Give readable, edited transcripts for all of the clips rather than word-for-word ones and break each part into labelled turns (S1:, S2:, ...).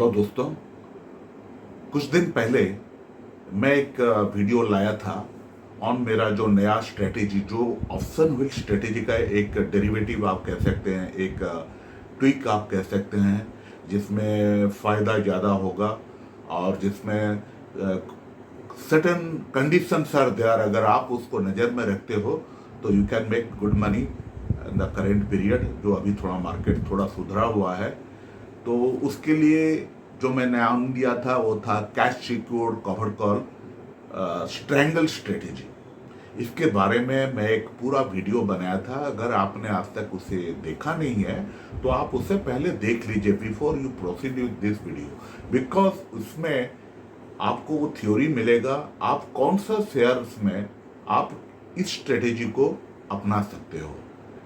S1: Hello दोस्तों, कुछ दिन पहले मैं एक वीडियो लाया था ऑन मेरा जो नया स्ट्रेटेजी, जो ऑप्शन व्हील स्ट्रेटेजी का एक डेरिवेटिव आप कह सकते हैं, एक ट्विक आप कह सकते हैं, जिसमें फ़ायदा ज़्यादा होगा और जिसमें सर्टेन कंडीशंस आर देयर। अगर आप उसको नज़र में रखते हो तो you can make good money in the current period, जो अभी थोड़ा मार्केट थोड़ा सुधरा हुआ है। तो उसके लिए जो मैं नाम दिया था वो था cash secured cover call strangle strategy. इसके बारे में मैं एक पूरा वीडियो बनाया था। अगर आपने आज तक उसे देखा नहीं है तो आप उसे पहले देख लीजिए before you proceed with this video, because उसमें आपको वो थ्योरी मिलेगा आप कौन सा शेयर्स में आप इस स्ट्रेटेजी को अपना सकते हो।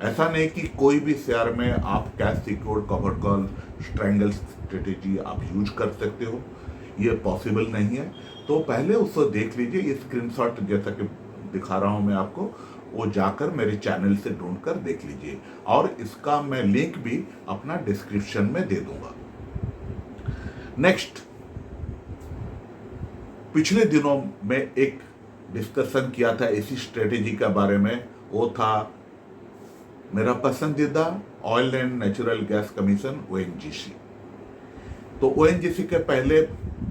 S1: ऐसा नहीं कि कोई भी शेयर में आप cash secured cover call strangle strategy आप यूज कर सकते हो, ये पॉसिबल नहीं है। तो पहले उसको देख लीजिए। ये स्क्रीनशॉट जैसा कि दिखा रहा हूं मैं आपको, वो जाकर मेरे चैनल से ढूंढ कर देख लीजिए और इसका मैं लिंक भी अपना डिस्क्रिप्शन में दे दूंगा। नेक्स्ट, पिछले दिनों में एक डिस्कशन किया था इसी स्ट्रेटेजी के बारे में। वो था मेरा पसंदीदा oil and natural gas commission ONGC. तो ओएनजीसी के पहले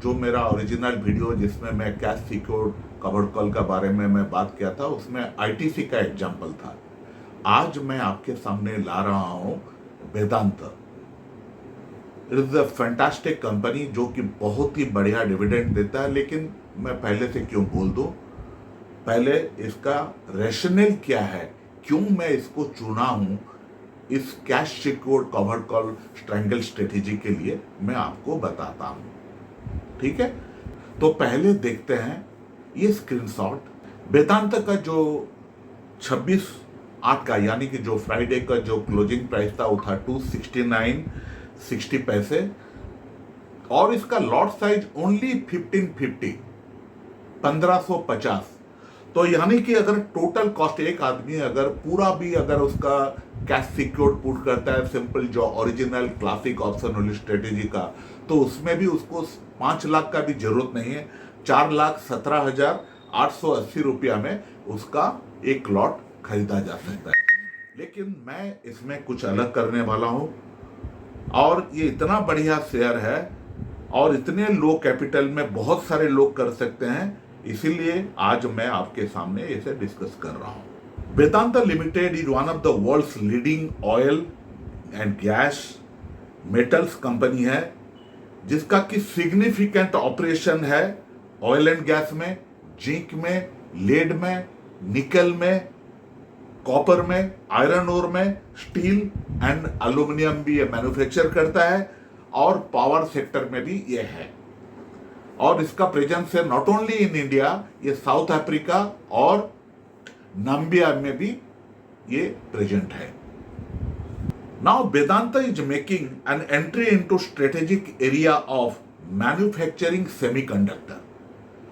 S1: जो मेरा ओरिजिनल वीडियो जिसमें मैं कैश सिक्योर्ड कवर कॉल के बारे में मैं बात किया था, उसमें आईटीसी का एग्जांपल था। आज मैं आपके सामने ला रहा हूं Vedanta. It is a fantastic company जो कि बहुत ही बढ़िया डिविडेंड देता है। लेकिन मैं पहले से क्यों बोल दूं, पहले इसका रैशनल क्या है, क्यों मैं इसको चुना हूं इस cash secured cover call strangle strategy के लिए, मैं आपको बताता हूं। ठीक है, तो पहले देखते हैं ये स्क्रीनशॉट। वेदांत का जो 26/8 का यानी कि जो फ्राइडे का जो क्लोजिंग प्राइस था वो था 269.60 पैसे और इसका लॉट साइज ओनली 1550। तो यानी कि अगर टोटल कॉस्ट एक आदमी अगर पूरा भी अगर उसका कैश सिक्योर्ड पुट करता है सिंपल जो ओरिजिनल क्लासिक ऑप्शन वाली स्ट्रेटेजी का, तो उसमें भी उसको 5 लाख का भी जरूरत नहीं है। 4,17,880 रुपया में उसका एक लॉट खरीदा जा सकता है। लेकिन मैं इसमें कुछ अलग करने वाला हूं और ये इतना बढ़िया शेयर है और इतने लो कैपिटल में बहुत सारे लोग कर सकते हैं, इसीलिए आज मैं आपके सामने इसे डिस्कस कर रहा हूं। Vedanta limited is one of the world's leading oil and gas metals company है, जिसका कि सिग्निफिकेंट ऑपरेशन है ऑयल एंड गैस में, जिंक में, लेड में, निकल में, कॉपर में, आयरन ओर में, स्टील एंड एल्यूमिनियम भी ये मैन्युफैक्चर करता है और पावर सेक्टर में भी ये है। और इसका प्रेजेंस है नॉट ओनली इन इंडिया, ये साउथ अफ्रीका और नाम्बिया में भी ये प्रेजेंट है। Now Vedanta is making an entry into strategic area of manufacturing semiconductor.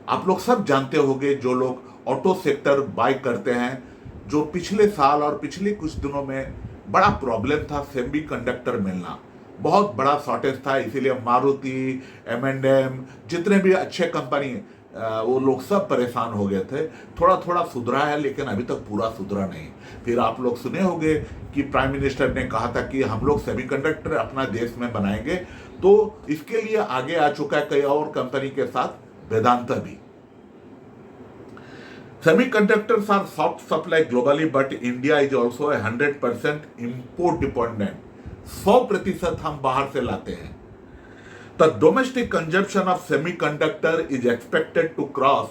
S1: आप लोग सब जानते होंगे, जो लोग ऑटो सेक्टर बाय करते हैं, जो पिछले साल और पिछले कुछ दिनों में बड़ा प्रॉब्लम था सेमीकंडक्टर मिलना, बहुत बड़ा शॉर्टेज था। इसीलिए मारुति, M&M, जितने भी अच्छे कंपनी वो लोग सब परेशान हो गए थे। थोड़ा थोड़ा सुधरा है लेकिन अभी तक पूरा सुधरा नहीं। फिर आप लोग सुने होंगे कि प्राइम मिनिस्टर ने कहा था कि हम लोग सेमीकंडक्टर अपना देश में बनाएंगे, तो इसके लिए आगे आ चुका है कई और कंपनी के साथ वेदांत भी। Semiconductors are soft supply globally, but India is also a 100% import dependent. 100% हम बाहर से लाते हैं। The domestic consumption of semiconductor is expected to cross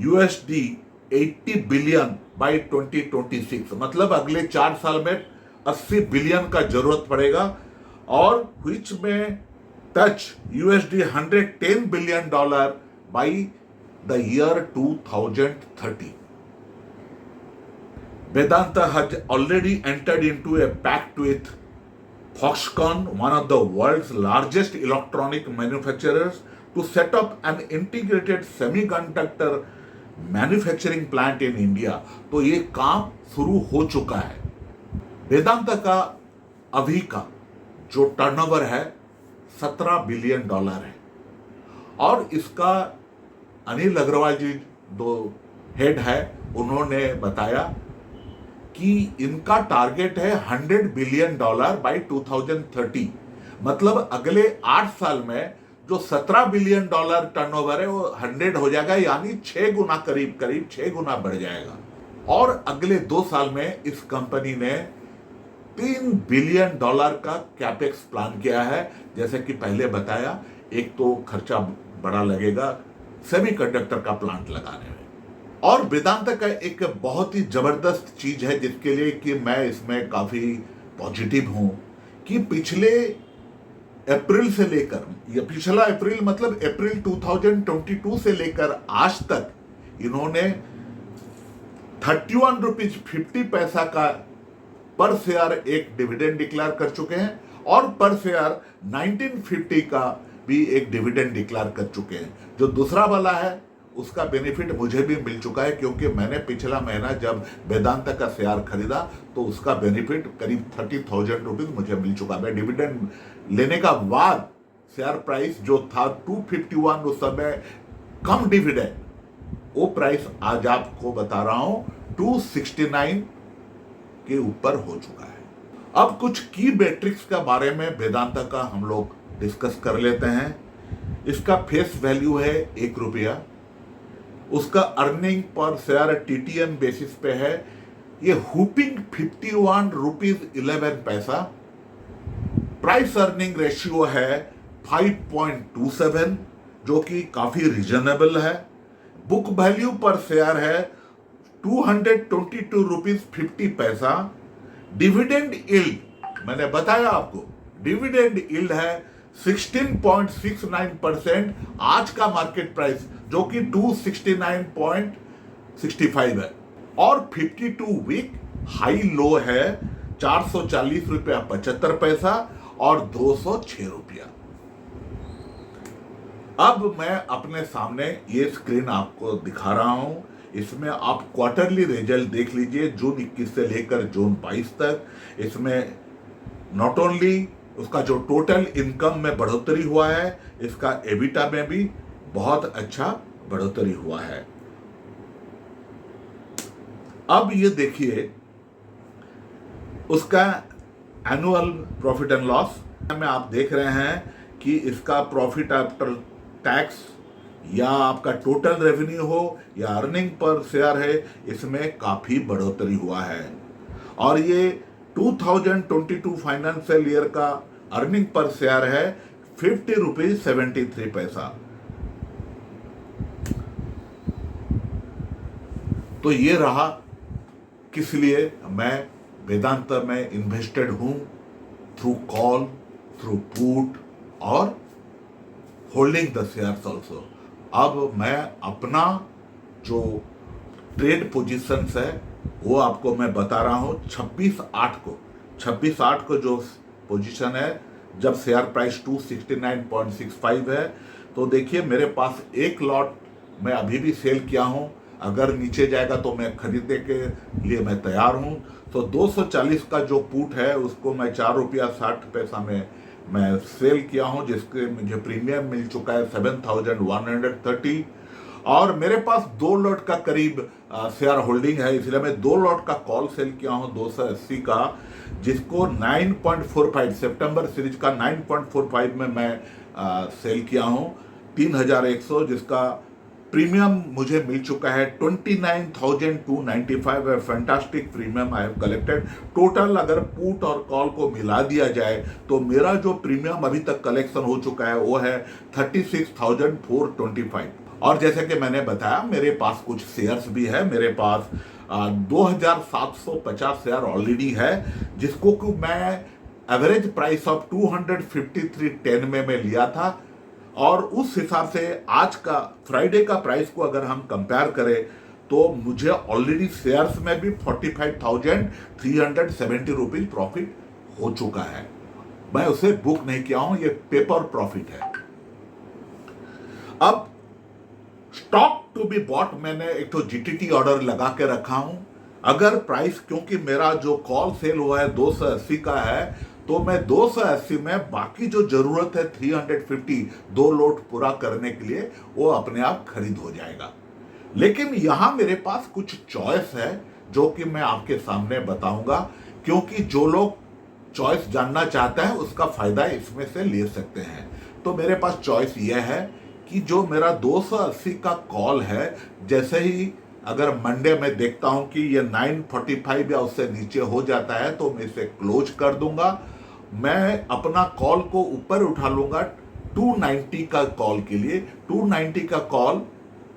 S1: $80 billion by 2026। मतलब अगले 4 साल में 80 बिलियन का जरूरत पड़ेगा और which में touch $110 billion by the year 2030. Vedanta has already entered into a pact with Foxconn, one of the world's largest electronic manufacturers, to set up an integrated semiconductor manufacturing plant in India. तो ये काम शुरू हो चुका है। वेदांत का अभी का जो टर्नओवर है $17 बिलियन है। और इसका अनिल अग्रवाल जी दो हेड है, उन्होंने बताया कि इनका टारगेट है $100 बिलियन बाय 2030। मतलब अगले 8 साल में जो $17 बिलियन टर्नओवर है वो 100 हो जाएगा, यानी 6 गुना, करीब करीब 6 गुना बढ़ जाएगा। और अगले 2 साल में इस कंपनी ने $3 बिलियन का कैपेक्स प्लान किया है। जैसे कि पहले बताया, एक तो खर्चा बड़ा लगेगा सेमीकंडक्टर का प्लांट लगाने में। और वेदांता का एक बहुत ही जबरदस्त चीज है जिसके लिए कि मैं इसमें काफी पॉजिटिव हूं, कि पिछले अप्रैल से लेकर, ये पिछला अप्रैल मतलब अप्रैल 2022 से लेकर आज तक इन्होंने 31 रुपीज 50 पैसा का पर शेयर एक डिविडेंड डिक्लेयर कर चुके हैं, और पर शेयर 1950 का भी एक डिविडेंड डिक्लेयर कर चुके हैं। जो दूसरा वाला है उसका बेनिफिट मुझे भी मिल चुका है, क्योंकि मैंने पिछला महीना जब वेदांता का शेयर खरीदा तो उसका बेनिफिट करीब 30,000 रुपीज मुझे मिल चुका। मैं डिविडेंड लेने का बाद शेयर प्राइस जो था 251 उस समय कम डिविडेंड, वो प्राइस आज आपको बता रहा हूं 269 के ऊपर हो चुका है। अब कुछ की मैट्रिक्स के बारे में वेदांता का हम लोग डिस्कस कर लेते हैं। इसका फेस वैल्यू है ₹1, उसका earning per share TTM basis पे है ये हुपिंग 51 रुपीज 11 पैसा। प्राइस अर्निंग रेशियो है 5.27 जो कि काफी रीजनेबल है। बुक वैल्यू पर शेयर है 222 रुपीज 50 पैसा। डिविडेंड यील्ड मैंने बताया आपको, डिविडेंड यील्ड है 16.69%। आज का मार्केट प्राइस जो कि 269.65 है, और 52 वीक हाई लो है 440 रुपया 75 पैसा और 206 रुपया। अब मैं अपने सामने ये स्क्रीन आपको दिखा रहा हूं, इसमें आप क्वार्टरली रिजल्ट देख लीजिए जून 21 से लेकर जून 22 तक। इसमें नॉट ओनली उसका जो टोटल इनकम में बढ़ोतरी हुआ है, इसका एबिटा में भी बहुत अच्छा बढ़ोतरी हुआ है। अब ये देखिए उसका एनुअल प्रॉफिट एंड लॉस में आप देख रहे हैं कि इसका प्रॉफिट आफ्टर टैक्स या आपका टोटल रेवेन्यू हो या अर्निंग पर शेयर है, इसमें काफी बढ़ोतरी हुआ है। और ये 2022 फाइनेंशियल ईयर का अर्निंग पर शेयर है 50 रुपीज 73 पैसा। तो ये रहा किस लिए मैं वेदांता में इन्वेस्टेड हूं, थ्रू कॉल, थ्रू पुट और होल्डिंग द शेयर्स ऑल्सो। अब मैं अपना जो ट्रेड पोजीशंस है वो आपको मैं बता रहा हूं। 26/8 को जो पोजीशन है, जब शेयर प्राइस 269.65 है, तो देखिए मेरे पास एक लॉट मैं अभी भी सेल किया हूं। अगर नीचे जाएगा तो मैं खरीदने के लिए मैं तैयार हूं। तो 240 का जो पुट है उसको मैं ₹4.60 में मैं सेल किया हूं, जिसके मुझे प्रीमियम मिल चुका है 7,130। और मेरे पास 2 लॉट का करीब शेयर होल्डिंग है, इसलिए मैं 2 लॉट का कॉल सेल किया हूं 280 का, जिसको 9.45 सितंबर सीरीज का 9.45 में मैं सेल किया हूं 3,100, जिसका प्रीमियम मुझे मिल चुका है 29,295 है। Fantastic premium I have collected. Total अगर पुट और कॉल को मिला दिया जाए तो मेरा जो प्रीमियम अभी तक कलेक्शन हो चुका है वो है 36,425। और जैसे कि मैंने बताया मेरे पास कुछ शेयर्स भी है, मेरे पास 2,750 शेयर ऑलरेडी है, जिसको कि मैं एवरेज प्राइस ऑफ 253.10 में मैं लिया था। और उस हिसाब से आज का फ्राइडे का प्राइस को अगर हम कंपेयर करें तो मुझे ऑलरेडी शेयर्स में भी 45,370 रुपीज प्रॉफिट हो चुका है। मैं उसे बुक नहीं किया हूं, ये पेपर प्रॉफिट है। अब स्टॉक टू बी बॉट मैंने एक तो जीटीटी ऑर्डर लगा के रखा हूं। अगर प्राइस, क्योंकि मेरा जो कॉल सेल हुआ है 280 का है, तो मैं 280 में बाकी जो जरूरत है 350 दो लोट पूरा करने के लिए वो अपने आप खरीद हो जाएगा। लेकिन यहां मेरे पास कुछ चॉइस है जो कि मैं आपके सामने बताऊंगा, क्योंकि जो लोग चॉइस जानना चाहता है उसका फायदा इसमें से ले सकते हैं। तो मेरे पास चॉइस यह है कि जो मेरा 280 का कॉल है, जैसे ही अगर मंडे में देखता हूं कि ये 945 या उससे नीचे हो जाता है तो मैं इसे क्लोज कर दूंगा। मैं अपना कॉल को ऊपर उठा लूंगा 290 का कॉल के लिए। 290 का कॉल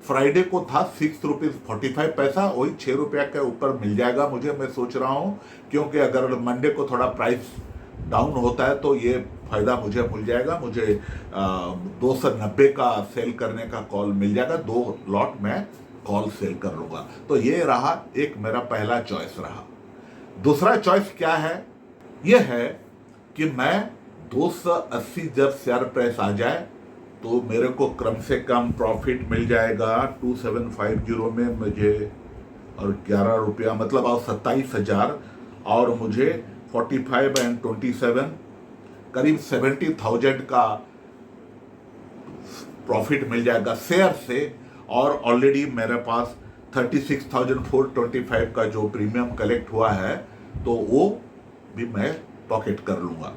S1: फ्राइडे को था ₹6.45, वही ₹6 के ऊपर मिल जाएगा मुझे, मैं सोच रहा हूं, क्योंकि अगर मंडे को थोड़ा प्राइस डाउन होता है तो ये फायदा मुझे मिल जाएगा। मुझे 290 का सेल करने का कॉल मिल जाएगा, 2 लॉट में कॉल सेल कर लूंगा। तो ये रहा एक मेरा पहला चॉइस रहा। दूसरा चॉइस क्या है? यह है कि मैं 280 जब शेयर प्राइस आ जाए तो मेरे को कम से कम प्रॉफिट मिल जाएगा 2750 में मुझे, और ₹11 मतलब और 27,000, और मुझे 45 एंड 27 करीब 70,000 का प्रॉफिट मिल जाएगा शेयर से। और ऑलरेडी मेरे पास 36,425 का जो प्रीमियम कलेक्ट हुआ है तो वो भी मैं पॉकेट कर लूंगा।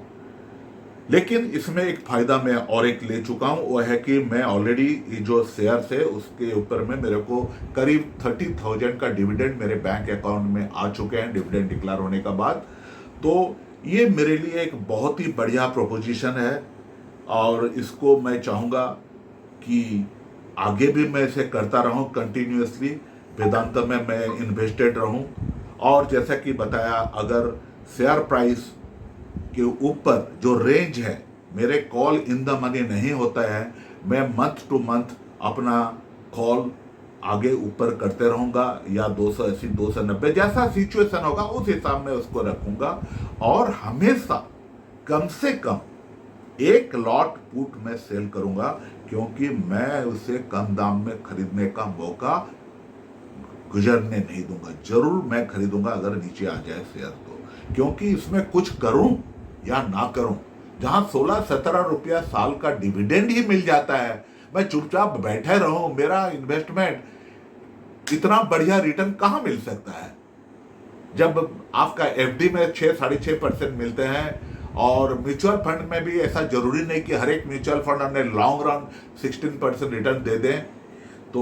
S1: लेकिन इसमें एक फायदा मैं और एक ले चुका हूं, वो है कि मैं ऑलरेडी जो शेयर्स है उसके ऊपर में मेरे को करीब 30,000 का डिविडेंड मेरे बैंक अकाउंट में आ चुके हैं डिविडेंड डिक्लेयर होने का बाद। तो ये मेरे लिए एक बहुत ही बढ़िया प्रोपोजिशन है और इसको मैं चाहूँगा कि आगे भी मैं इसे करता रहूं कंटिन्यूअसली। वेदांत में मैं इन्वेस्टेड रहूं, और जैसा कि बताया, अगर शेयर प्राइस के ऊपर जो रेंज है, मेरे कॉल इन द मनी नहीं होता है, मैं मंथ टू मंथ अपना कॉल आगे ऊपर करते रहूंगा, या 280 290 जैसा सिचुएशन होगा उस हिसाब में उसको रखूंगा। और हमेशा कम से कम 1 लॉट पुट में सेल करूंगा, क्योंकि मैं उसे कम दाम में खरीदने का मौका गुजरने नहीं दूंगा। जरूर मैं खरीदूंगा अगर नीचे आ जाए शेयर तो, क्योंकि इसमें कुछ करूं या ना करूं, जहां 16-17 रुपया साल का डिविडेंड ही मिल जाता है, मैं चुपचाप बैठे रहूं, मेरा इन्वेस्टमेंट इतना बढ़िया रिटर्न कहां मिल सकता है? जब आपका एफडी में 6-6.5% मिलते हैं, और म्यूचुअल फंड में भी ऐसा जरूरी नहीं कि हर एक म्यूचुअल फंड हमें लॉन्ग रन 16% रिटर्न दे दें, तो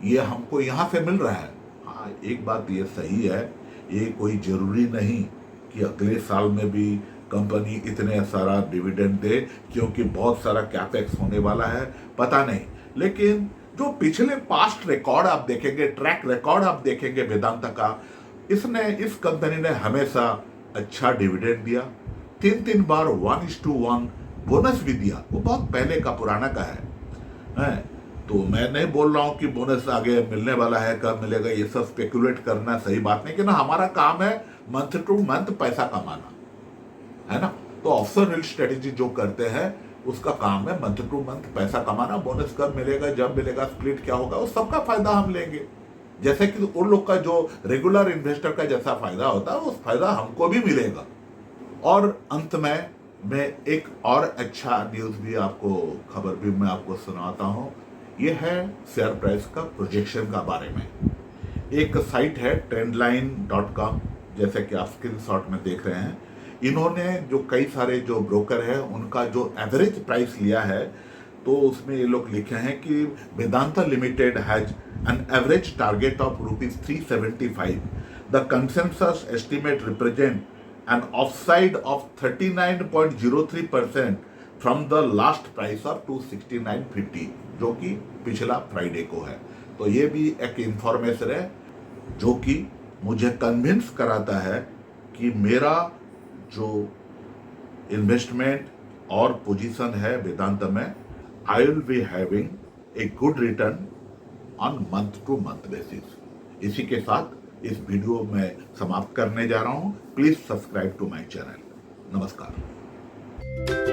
S1: ये हमको यहाँ से मिल रहा है। हाँ, एक बात ये सही है, ये कोई जरूरी नहीं कि अगले साल में भी कंपनी इतने सारा डिविडेंड दे, क्योंकि बहुत सारा कैपेक्स होने वाला है, पता नहीं। लेकिन जो पिछले पास्ट रिकॉर्ड आप देखेंगे, ट्रैक रिकॉर्ड आप देखेंगे वेदांत का, इस कंपनी ने हमेशा अच्छा डिविडेंड दिया, 3 बार 1:1 बोनस भी दिया। वो बहुत पहले का पुराना का है। तो मैं नहीं बोल रहा हूं कि बोनस आगे मिलने वाला है, कब मिलेगा, ये सब स्पेकुलेट करना सही बात नहीं, कि ना हमारा काम है मंथ टू मंथ पैसा कमाना, है ना। तो ऑप्शन रिल स्ट्रेटेजी जो करते हैं उसका काम है मंथ टू मंथ पैसा कमाना। बोनस कब मिलेगा, जब मिलेगा, स्प्लिट क्या होगा, उस सबका फायदा हम लेंगे, जैसे कि उन लोग का जो रेगुलर इन्वेस्टर का जैसा फायदा होता है उस फायदा हमको भी मिलेगा। और अंत में मैं एक और अच्छा न्यूज भी आपको, खबर भी मैं आपको सुनाता हूं। ये है शेयर प्राइस का प्रोजेक्शन का बारे में। एक साइट है trendline.com, जैसे कि आप स्क्रीनशॉट में देख रहे हैं। इन्होंने जो कई सारे जो ब्रोकर है उनका जो एवरेज प्राइस लिया है, तो उसमें ये लोग लिखे हैं कि Vedanta limited has an average target of ₹375। The consensus estimate represent an upside of 39.03% from the last price of 269.50, जो कि पिछला फ्राइडे को है। तो ये भी एक इंफॉर्मेशन है जो कि मुझे कन्विंस कराता है कि मेरा जो इन्वेस्टमेंट और पोजीशन है वेदांत में, I will be having a good return on month two month basis. इसी के साथ इस वीडियो में समाप्त करने जा रहा हूं। Please subscribe to my channel. नमस्कार।